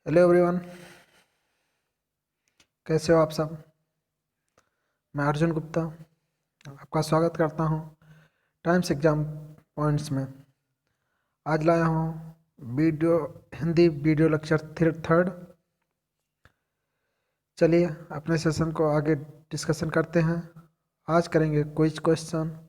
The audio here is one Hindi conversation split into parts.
Hello everyone. कैसे हो आप सब। मैं अर्जुन गुप्ता आपका स्वागत करता हूं टाइम्स एग्जाम पॉइंट्स में। आज लाया हूं video Hindi video lecture third. चलिए अपने सेशन को आगे डिस्कशन करते हैं। आज करेंगे क्विज क्वेश्चन।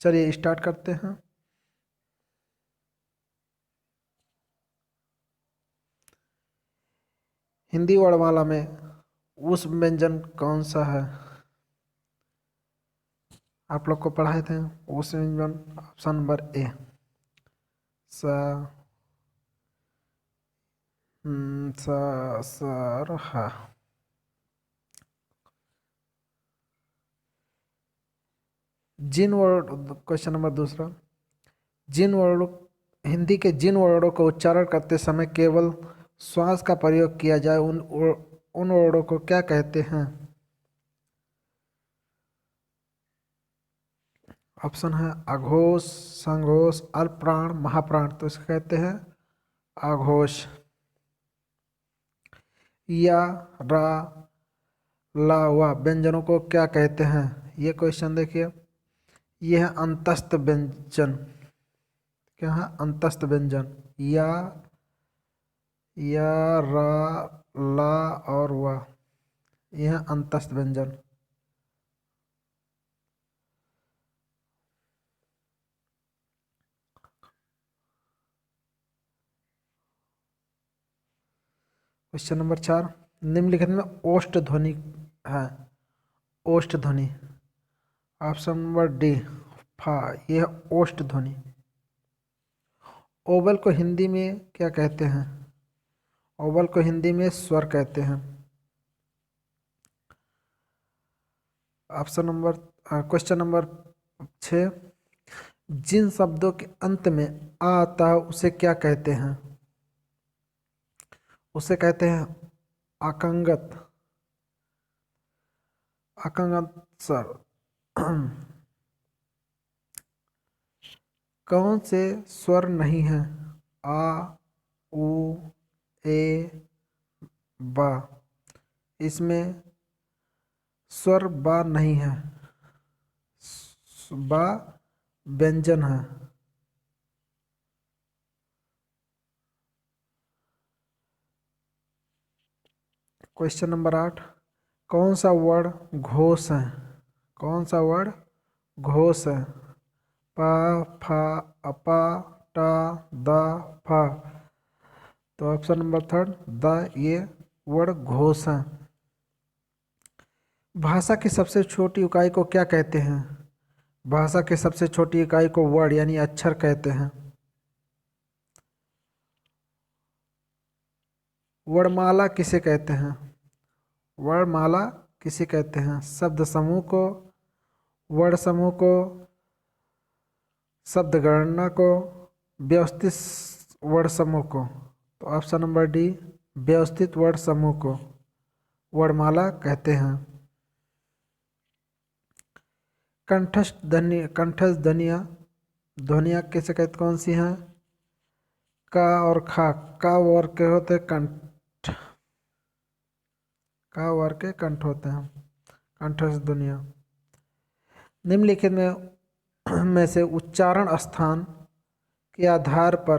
चलिए स्टार्ट करते हैं। हिंदी वर्णमाला में उस व्यंजन कौन सा है। आप लोग को पढ़ाए थे उस व्यंजन। ऑप्शन नंबर ए सा सर हा। जिन वर्ड क्वेश्चन नंबर दूसरा, जिन वर्णों हिंदी के जिन वर्णों को उच्चारण करते समय केवल श्वास का प्रयोग किया जाए उन वर्णों को क्या कहते हैं। ऑप्शन है अघोष, संघोष, अल्पप्राण, महाप्राण। तो इसे कहते हैं अघोष। या, रा, ला, वा व्यंजनों को क्या कहते हैं। ये क्वेश्चन देखिए, यह है अंतस्थ व्यंजन। क्या है अंतस्थ व्यंजन। या, रा, ला और वा, यह अंतस्थ व्यंजन। क्वेश्चन नंबर 4, निम्नलिखित में ओष्ठ ध्वनि है। ओष्ठ ध्वनि। ऑप्शन नंबर डी फा, यह है ओष्ठ ध्वनि। ओवल को हिंदी में क्या कहते हैं। ओवल को हिंदी में स्वर कहते हैं। ऑप्शन नंबर क्वेश्चन नंबर 6, जिन शब्दों के अंत में आ आता है उसे क्या कहते हैं। उसे कहते हैं आकंगत। आकंगत स्वर। कौन से स्वर नहीं हैं। आ, उ, ए, बा। इसमें स्वर बा नहीं है। बा व्यंजन है। क्वेश्चन नंबर 8, कौन सा वर्ड घोष है। कौन सा वर्ड घोष है। पा, फा, अपा, टा, दा, फा। तो ऑप्शन नंबर थर्ड द, ये वर्ड घोष है। भाषा की सबसे छोटी इकाई को क्या कहते हैं। भाषा की सबसे छोटी इकाई को वर्ड यानी अक्षर कहते हैं। वर्णमाला किसे कहते हैं। वर्णमाला किसे कहते हैं। शब्द समूह को, वर्ण समूह को, शब्द गणना को, व्यवस्थित वर्ण समूह को। तो ऑप्शन नंबर डी व्यवस्थित वर्ण समूह को वर्णमाला कहते हैं। कंठस्थ ध्वनिया किसे कहते कौन सी हैं। का और खा। का वर्ग के होते कंठ। का वर्ग के कंठ होते हैं कंठस्थ ध्वनिया। निम्नलिखित में से उच्चारण स्थान के आधार पर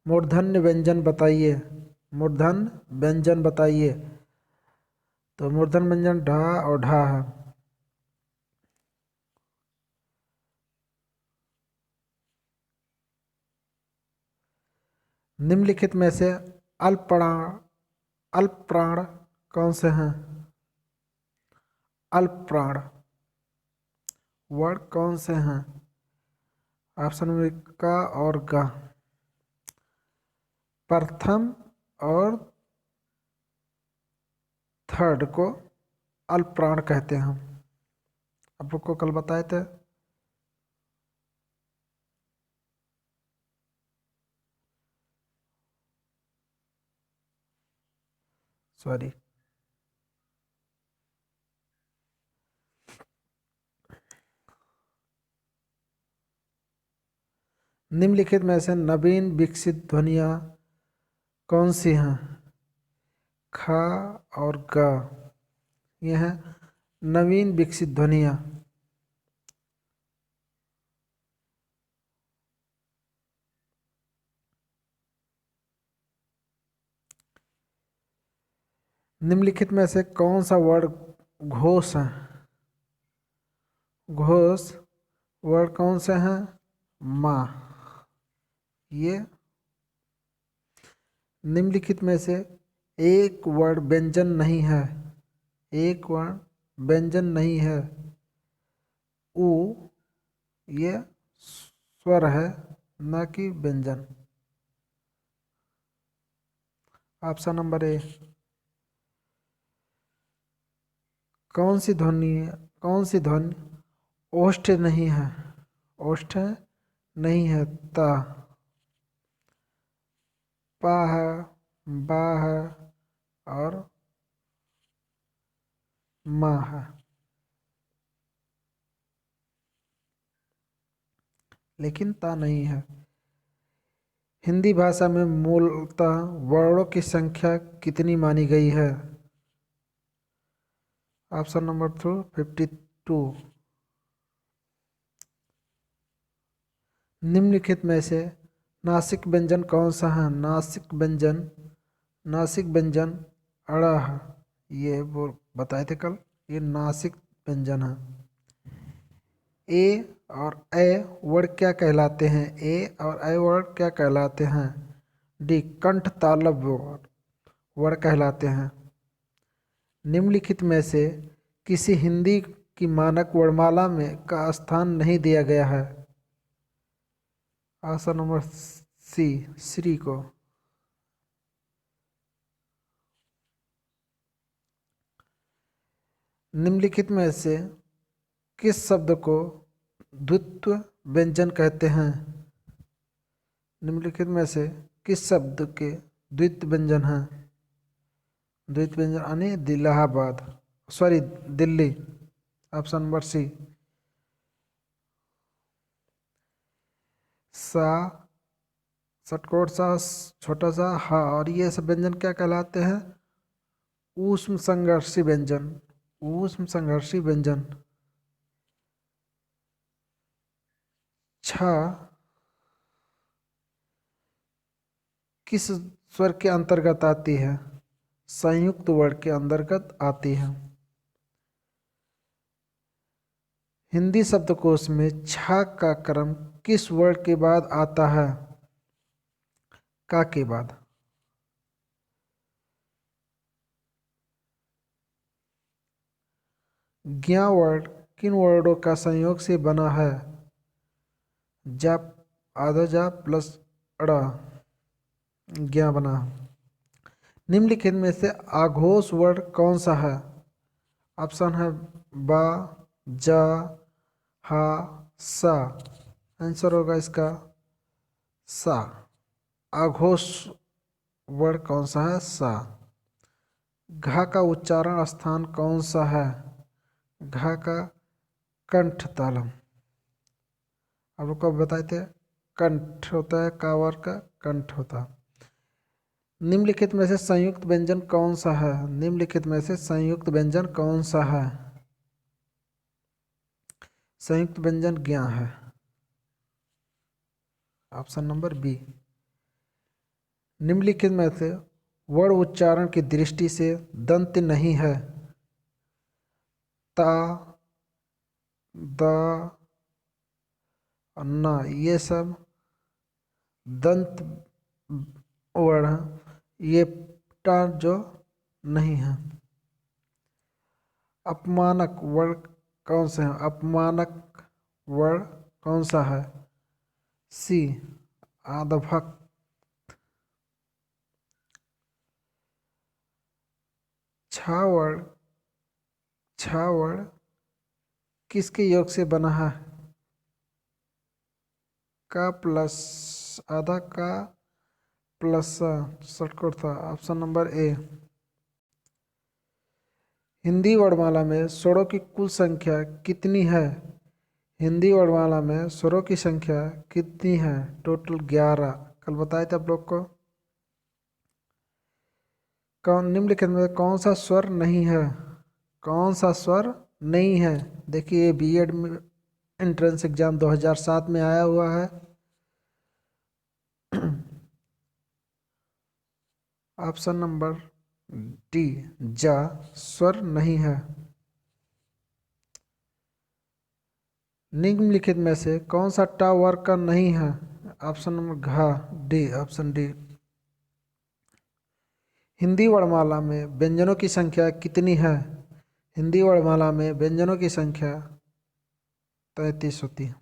मूर्धन्य व्यंजन बताइए। मूर्धन्य व्यंजन बताइए। तो मूर्धन्य व्यंजन ढा और ढा है। निम्नलिखित में से अल्पप्राण अल्पप्राण कौन से हैं। अल्पप्राण वर्ड कौन से हैं। ऑप्शन में का और गा। प्रथम और थर्ड को अल्पप्राण कहते हैं। आप लोग को कल बताए थे। सॉरी। निम्नलिखित में से नवीन विकसित ध्वनियाँ कौन सी हैं? ख और ग, ये हैं नवीन विकसित ध्वनियाँ। निम्नलिखित में से कौन सा वर्ड घोष है? घोष वर्ड कौन से हैं? माँ। ये निम्नलिखित में से एक वर्ड व्यंजन नहीं है, एक वर्ड व्यंजन नहीं है। उ, ये स्वर है न कि व्यंजन। Option number A. कौन सी ध्वनि ओष्ठ नहीं है? ओष्ठ नहीं है। ता, पा है, बा है और माँ है। लेकिन ता नहीं है। हिंदी भाषा में मूलतः वर्णों की संख्या कितनी मानी गई है? Option number 52। निम्नलिखित में से नासिक व्यंजन कौन सा है? नासिक व्यंजन अड़ा है। ये वो बताए थे कल, ये नासिक व्यंजन है। ए और ए वर्ड क्या कहलाते हैं? ए और ए वर्ड क्या कहलाते हैं? डी, कंठ तालव्य वर्ड कहलाते हैं। निम्नलिखित में से किसी हिंदी की मानक वर्णमाला में का स्थान नहीं दिया गया है? ऑप्शन नंबर सी, श्री को। निम्नलिखित में से किस शब्द को द्वित्व व्यंजन कहते हैं? निम्नलिखित में से किस शब्द के द्वित्व व्यंजन हैं? द्वित्व व्यंजन यानी दिल्ली। Option number C. सा, षटकोण सा, छोटा सा हा, और ये सब व्यंजन क्या कहलाते हैं? ऊष्म संघर्षी व्यंजन। ऊष्म संघर्षी व्यंजन। छ किस स्वर के अंतर्गत आती है? संयुक्त वर्ड के अंतर्गत आती है। हिंदी शब्दकोश में छ का क्रम किस वर्ड के बाद आता है? का के बाद। ज्ञा वर्ड किन वर्डों का संयोग से बना है? जा, आधा जा प्लस अड़ा, ज्ञा बना। निम्नलिखित में से आघोष वर्ड कौन सा है? ऑप्शन है बा, जा, हा, सा। आंसर होगा इसका सा। आघोष वर्ड कौन सा है? सा। घा का उच्चारण स्थान कौन सा है? घा का कंठ तालम। आप लोग को बताए थे कंठ होता है, कावर का कंठ होता है। निम्नलिखित में से संयुक्त व्यंजन कौन सा है? निम्नलिखित में से संयुक्त व्यंजन कौन सा है? संयुक्त व्यंजन ज्ञा है। Option number B. निम्नलिखित में से वर्ण उच्चारण की दृष्टि से दंत नहीं है? ता, द, न, ये सब दंत वर्ण हैं। ये टा जो नहीं है। अपमानक वर्ण कौन सा है? अपमानक वर्ण कौन सा है? सी, आदभक्त। छावर्ण, छावर्ण किसके योग से बना है? का प्लस आधा का प्लस षटकोण था। Option number A. हिंदी वर्णमाला में स्वरों की कुल संख्या कितनी है? हिंदी वर्णमाला में स्वरों की संख्या कितनी है? टोटल 11। कल बताए थे आप लोग को। कौन निम्नलिखित में कौन सा स्वर नहीं है? कौन सा स्वर नहीं है? देखिए बीएड में एंट्रेंस एग्जाम 2007 में आया हुआ है। ऑप्शन नंबर डी जा स्वर नहीं है। निम्नलिखित में से कौन सा टा वर्ग का नहीं है? ऑप्शन नंबर घा डी, ऑप्शन डी। हिंदी वर्णमाला में व्यंजनों की संख्या कितनी है? हिंदी वर्णमाला में व्यंजनों की संख्या 33 होती है।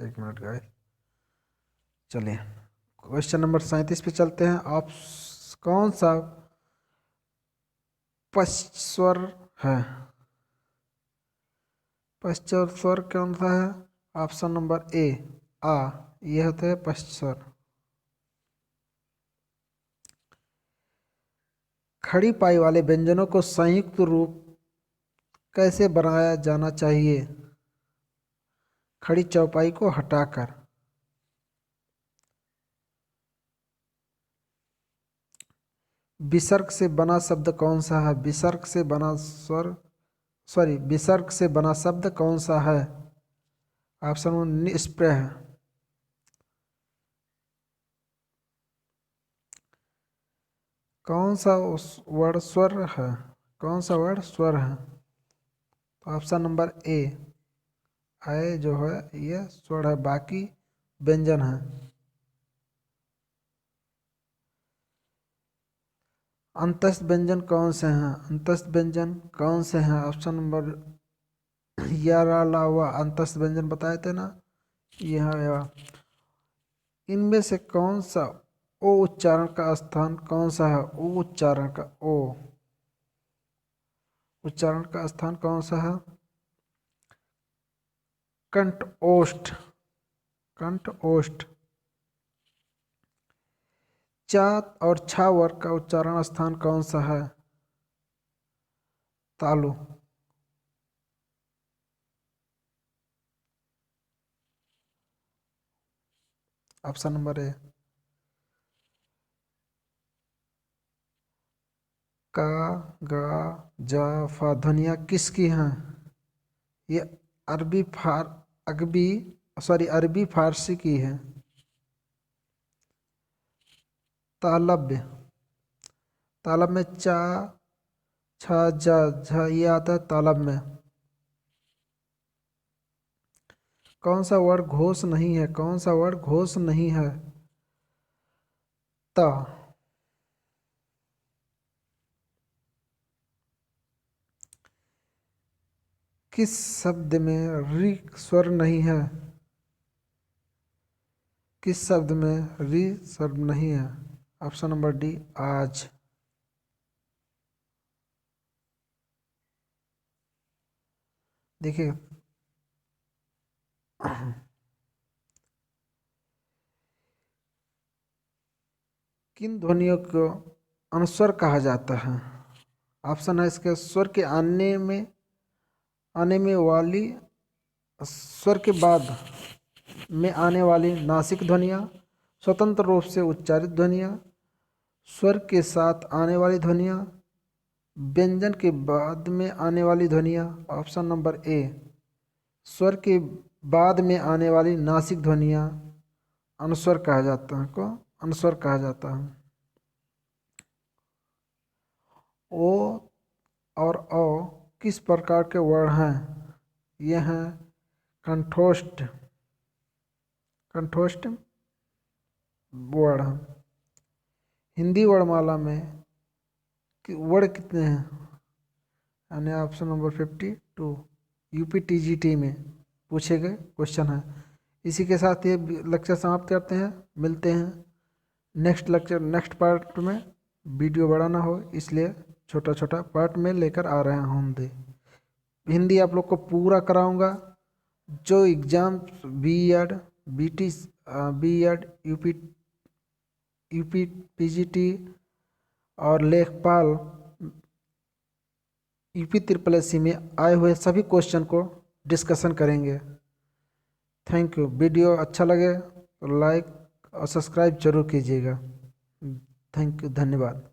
एक मिनट गाइस, चलिए क्वेश्चन नंबर 37 पे चलते हैं। आप कौन सा पश्च स्वर है? पश्च स्वर कौन सा है? ऑप्शन नंबर ए आ, ये होते हैं पश्च स्वर। खड़ी पाई वाले व्यंजनों को संयुक्त रूप कैसे बनाया जाना चाहिए? खड़ी चौपाई को हटाकर। विसर्ग से बना शब्द कौन सा है? विसर्ग से बना स्वर विसर्ग से बना शब्द कौन सा है? ऑप्शन वन निष्प्रह है। कौन सा वर्ड स्वर है? कौन सा वर्ड स्वर है? तो ऑप्शन नंबर ए आए जो है ये स्वर है, बाकी व्यंजन है। अंतस्थ व्यंजन कौन से हैं? अंतस्थ व्यंजन कौन से हैं? ऑप्शन नंबर या ला हुआ अंतस्थ व्यंजन बताए थे ना, यह इनमें से कौन सा ओ उच्चारण का स्थान कौन सा है? ओ उच्चारण का ओ उच्चारण का स्थान कौन सा है? कंठ ओष्ठ, कंठ ओष्ठ। चा और छा वर्ग का उच्चारण स्थान कौन सा है? तालु। Option number A. का गा जा फा ध्वनियाँ किसकी हैं? ये अरबी फार अगबी अरबी फारसी की है। तालब्य, तालब में चा छा जा झा ये आता है तालब में। कौन सा वर्ड घोष नहीं है? कौन सा वर्ड घोष नहीं है? ता। किस शब्द में री स्वर नहीं है? किस शब्द में री स्वर नहीं है? ऑप्शन नंबर डी आज। देखिए किन ध्वनियों को अनुस्वर कहा जाता है? ऑप्शन है इसके स्वर के आने में वाली स्वर के बाद में आने वाली नासिक ध्वनियाँ, स्वतंत्र रूप से उच्चारित ध्वनियाँ, स्वर के साथ आने वाली ध्वनियाँ, व्यंजन के बाद में आने वाली ध्वनियाँ। ऑप्शन नंबर ए स्वर के बाद में आने वाली नासिक ध्वनियाँ अनुस्वर कहा जाता है, को अनुस्वर कहा जाता है। ओ और औ किस प्रकार के वर्ण हैं? ये हैं कंठोष्ठ, कंठोष्ठ वर्ण। हिंदी वर्णमाला में वर्ण कितने हैं? यानी ऑप्शन नंबर 52 यूपीटीजीटी में पूछे गए क्वेश्चन है। इसी के साथ ये लेक्चर समाप्त करते हैं। मिलते हैं नेक्स्ट लेक्चर नेक्स्ट पार्ट में। वीडियो बड़ा ना हो इसलिए छोटा छोटा पार्ट में लेकर आ रहे हैं हम। हिंदी आप लोग को पूरा कराऊंगा। जो exam B Ed BT B Ed, UP PGT और लेखपाल यूपी ट्रिपल एससी में आए हुए सभी क्वेश्चन को डिस्कशन करेंगे। Thank you. वीडियो अच्छा लगे तो लाइक और सब्सक्राइब जरूर कीजिएगा। थैंक यू, धन्यवाद।